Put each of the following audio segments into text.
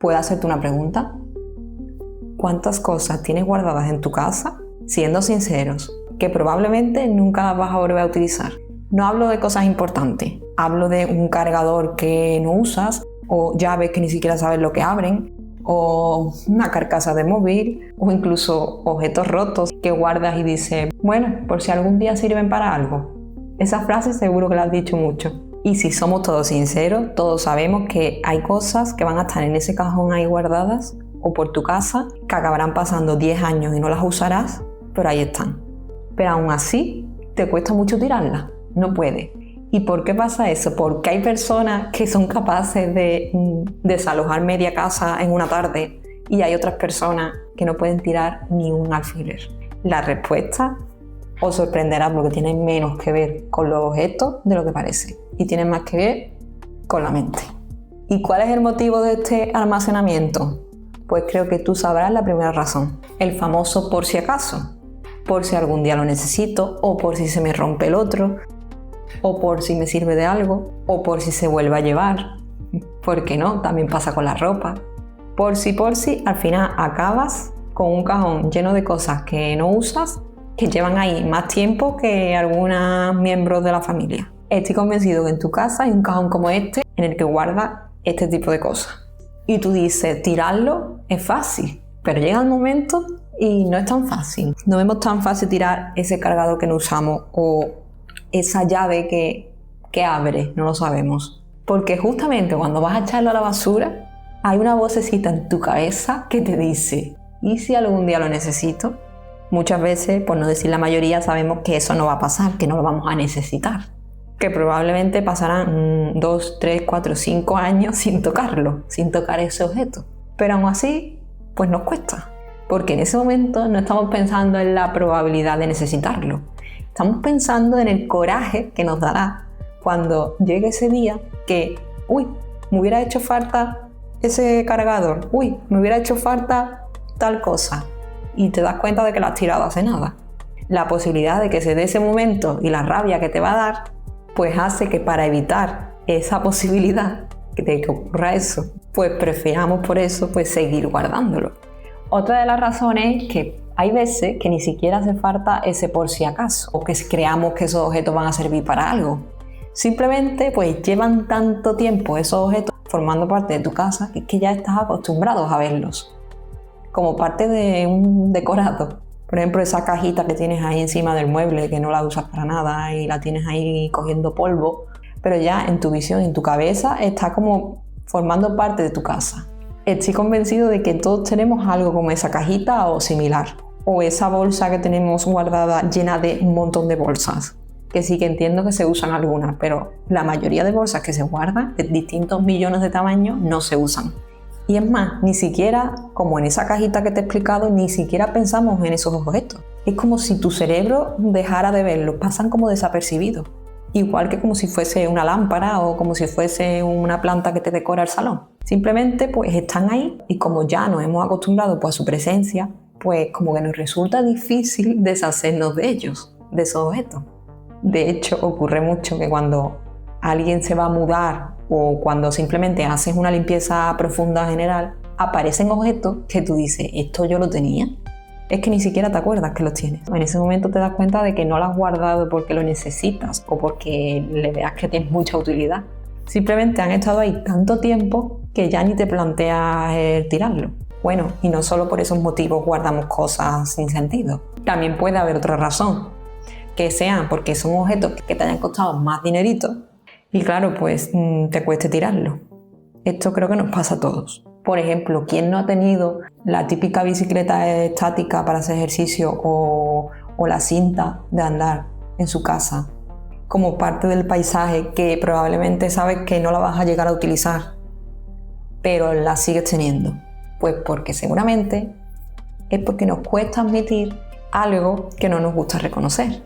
¿Puedo hacerte una pregunta? ¿Cuántas cosas tienes guardadas en tu casa, siendo sinceros, que probablemente nunca las vas a volver a utilizar? No hablo de cosas importantes, hablo de un cargador que no usas, o llaves que ni siquiera sabes lo que abren, o una carcasa de móvil, o incluso objetos rotos que guardas y dices, bueno, por si algún día sirven para algo. Esa frase seguro que la has dicho mucho. Y si somos todos sinceros, todos sabemos que hay cosas que van a estar en ese cajón ahí guardadas, o por tu casa, que acabarán pasando 10 años y no las usarás, pero ahí están. Pero aún así, te cuesta mucho tirarlas, no puedes. ¿Y por qué pasa eso? Porque hay personas que son capaces de desalojar media casa en una tarde y hay otras personas que no pueden tirar ni un alfiler. La respuesta os sorprenderá porque tiene menos que ver con los objetos de lo que parece y tiene más que ver con la mente. ¿Y cuál es el motivo de este almacenamiento? Pues creo que tú sabrás la primera razón, el famoso por si acaso, por si algún día lo necesito o por si se me rompe el otro, o por si me sirve de algo, o por si se vuelve a llevar. ¿Por qué no? También pasa con la ropa. Por si, al final acabas con un cajón lleno de cosas que no usas, que llevan ahí más tiempo que algunos miembros de la familia. Estoy convencido que en tu casa hay un cajón como este en el que guardas este tipo de cosas. Y tú dices, tirarlo es fácil, pero llega el momento y no es tan fácil. No vemos tan fácil tirar ese cargador que no usamos o esa llave que abre, no lo sabemos. Porque justamente cuando vas a echarlo a la basura, hay una vocecita en tu cabeza que te dice, ¿y si algún día lo necesito? Muchas veces, por no decir la mayoría, sabemos que eso no va a pasar, que no lo vamos a necesitar. Que probablemente pasarán 2, 3, 4, 5 años sin tocarlo, sin tocar ese objeto. Pero aún así, pues nos cuesta. Porque en ese momento no estamos pensando en la probabilidad de necesitarlo. Estamos pensando en el coraje que nos dará cuando llegue ese día que, me hubiera hecho falta ese cargador, me hubiera hecho falta tal cosa. Y te das cuenta de que lo has tirado hace nada. La posibilidad de que se dé ese momento y la rabia que te va a dar, pues hace que para evitar esa posibilidad de que ocurra eso, pues prefiramos por eso pues seguir guardándolo. Otra de las razones es que hay veces que ni siquiera hace falta ese por si acaso, o que creamos que esos objetos van a servir para algo. Simplemente pues llevan tanto tiempo esos objetos formando parte de tu casa que ya estás acostumbrado a verlos. Como parte de un decorado. Por ejemplo, esa cajita que tienes ahí encima del mueble que no la usas para nada y la tienes ahí cogiendo polvo, pero ya en tu visión, en tu cabeza, está como formando parte de tu casa. Estoy convencido de que todos tenemos algo como esa cajita o similar. O esa bolsa que tenemos guardada llena de un montón de bolsas. Que sí que entiendo que se usan algunas, pero la mayoría de bolsas que se guardan de distintos millones de tamaños no se usan. Y es más, ni siquiera, como en esa cajita que te he explicado, ni siquiera pensamos en esos objetos. Es como si tu cerebro dejara de verlos, pasan como desapercibidos. Igual que como si fuese una lámpara o como si fuese una planta que te decora el salón. Simplemente pues están ahí y como ya nos hemos acostumbrado pues, a su presencia, pues como que nos resulta difícil deshacernos de ellos, de esos objetos. De hecho, ocurre mucho que cuando alguien se va a mudar o cuando simplemente haces una limpieza profunda general, aparecen objetos que tú dices, ¿esto yo lo tenía? Es que ni siquiera te acuerdas que los tienes. En ese momento te das cuenta de que no lo has guardado porque lo necesitas o porque le veas que tienes mucha utilidad. Simplemente han estado ahí tanto tiempo que ya ni te planteas tirarlo. Bueno, y no solo por esos motivos guardamos cosas sin sentido. También puede haber otra razón, que sean porque son objetos que te hayan costado más dinerito y claro, pues te cueste tirarlo. Esto creo que nos pasa a todos. Por ejemplo, ¿quién no ha tenido la típica bicicleta estática para hacer ejercicio o la cinta de andar en su casa como parte del paisaje que probablemente sabes que no la vas a llegar a utilizar, pero la sigues teniendo? Pues porque seguramente es porque nos cuesta admitir algo que no nos gusta reconocer.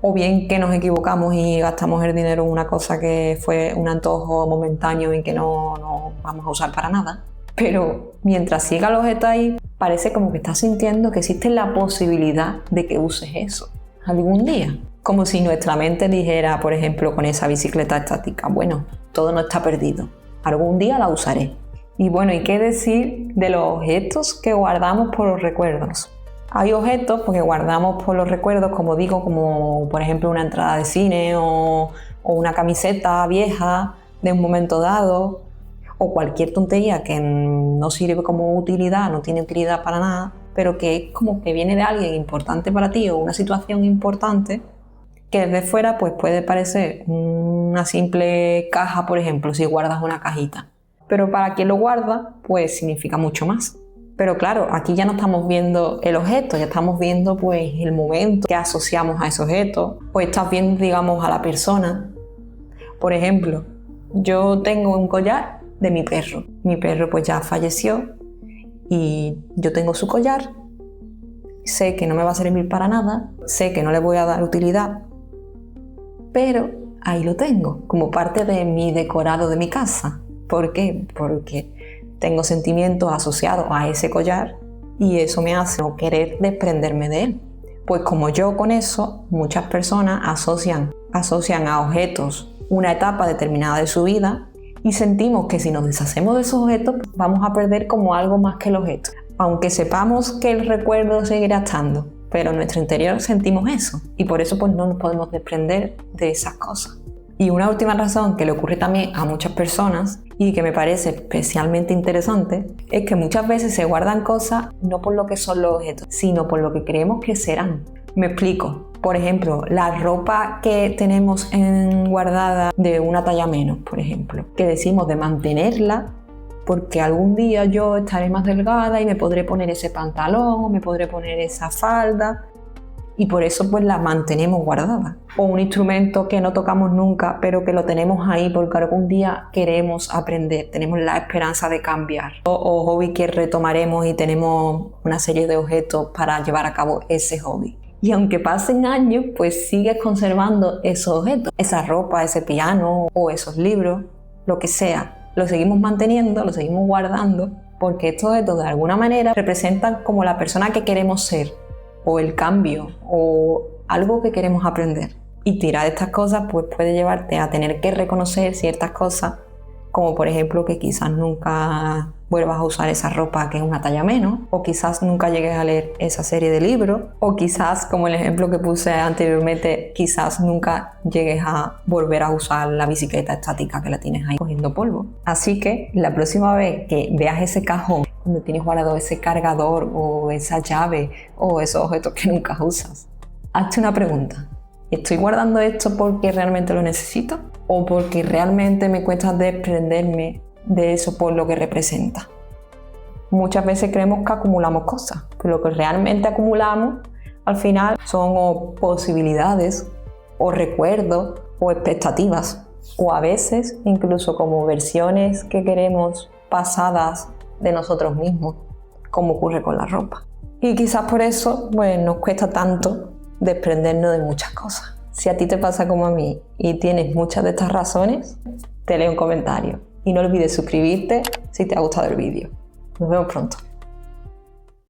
O bien que nos equivocamos y gastamos el dinero en una cosa que fue un antojo momentáneo y que no vamos a usar para nada. Pero mientras siga el objeto ahí, parece como que estás sintiendo que existe la posibilidad de que uses eso algún día. Como si nuestra mente dijera, por ejemplo, con esa bicicleta estática, bueno, todo no está perdido, algún día la usaré. Y bueno, ¿y qué decir de los objetos que guardamos por los recuerdos? Hay objetos que guardamos por los recuerdos, como digo, como por ejemplo una entrada de cine o una camiseta vieja de un momento dado, o cualquier tontería que no sirve como utilidad, no tiene utilidad para nada, pero que es como que viene de alguien importante para ti o una situación importante, que desde fuera pues puede parecer una simple caja, por ejemplo, si guardas una cajita. Pero para quien lo guarda, pues significa mucho más. Pero claro, aquí ya no estamos viendo el objeto, ya estamos viendo pues el momento que asociamos a ese objeto, o estás viendo, digamos, a la persona. Por ejemplo, yo tengo un collar de mi perro. Mi perro pues ya falleció y yo tengo su collar. Sé que no me va a servir para nada, sé que no le voy a dar utilidad, pero ahí lo tengo, como parte de mi decorado de mi casa. ¿Por qué? Porque tengo sentimientos asociados a ese collar y eso me hace no querer desprenderme de él. Pues como yo con eso, muchas personas asocian a objetos una etapa determinada de su vida y sentimos que si nos deshacemos de esos objetos vamos a perder como algo más que el objeto. Aunque sepamos que el recuerdo seguirá estando, pero en nuestro interior sentimos eso y por eso pues no nos podemos desprender de esas cosas. Y una última razón que le ocurre también a muchas personas y que me parece especialmente interesante es que muchas veces se guardan cosas no por lo que son los objetos, sino por lo que creemos que serán. Me explico. Por ejemplo, la ropa que tenemos guardada de una talla menos, por ejemplo, que decimos de mantenerla porque algún día yo estaré más delgada y me podré poner ese pantalón o me podré poner esa falda. Y por eso pues la mantenemos guardada. O un instrumento que no tocamos nunca, pero que lo tenemos ahí porque algún día queremos aprender, tenemos la esperanza de cambiar. O hobby que retomaremos y tenemos una serie de objetos para llevar a cabo ese hobby. Y aunque pasen años, pues sigues conservando esos objetos, esa ropa, ese piano o esos libros, lo que sea. Lo seguimos manteniendo, lo seguimos guardando, porque estos objetos de alguna manera representan como la persona que queremos ser, o el cambio, o algo que queremos aprender. Y tirar estas cosas pues puede llevarte a tener que reconocer ciertas cosas, como por ejemplo que quizás nunca vuelvas a usar esa ropa que es una talla menos, o quizás nunca llegues a leer esa serie de libros, o quizás, como el ejemplo que puse anteriormente, quizás nunca llegues a volver a usar la bicicleta estática que la tienes ahí cogiendo polvo. Así que la próxima vez que veas ese cajón donde tienes guardado ese cargador o esa llave o esos objetos que nunca usas, hazte una pregunta. ¿Estoy guardando esto porque realmente lo necesito? ¿O porque realmente me cuesta desprenderme de eso por lo que representa? Muchas veces creemos que acumulamos cosas, pero lo que realmente acumulamos al final son o posibilidades, o recuerdos, o expectativas, o a veces incluso como versiones que queremos pasadas de nosotros mismos, como ocurre con la ropa. Y quizás por eso pues, nos cuesta tanto desprendernos de muchas cosas. Si a ti te pasa como a mí y tienes muchas de estas razones, te leo un comentario. Y no olvides suscribirte si te ha gustado el vídeo. Nos vemos pronto.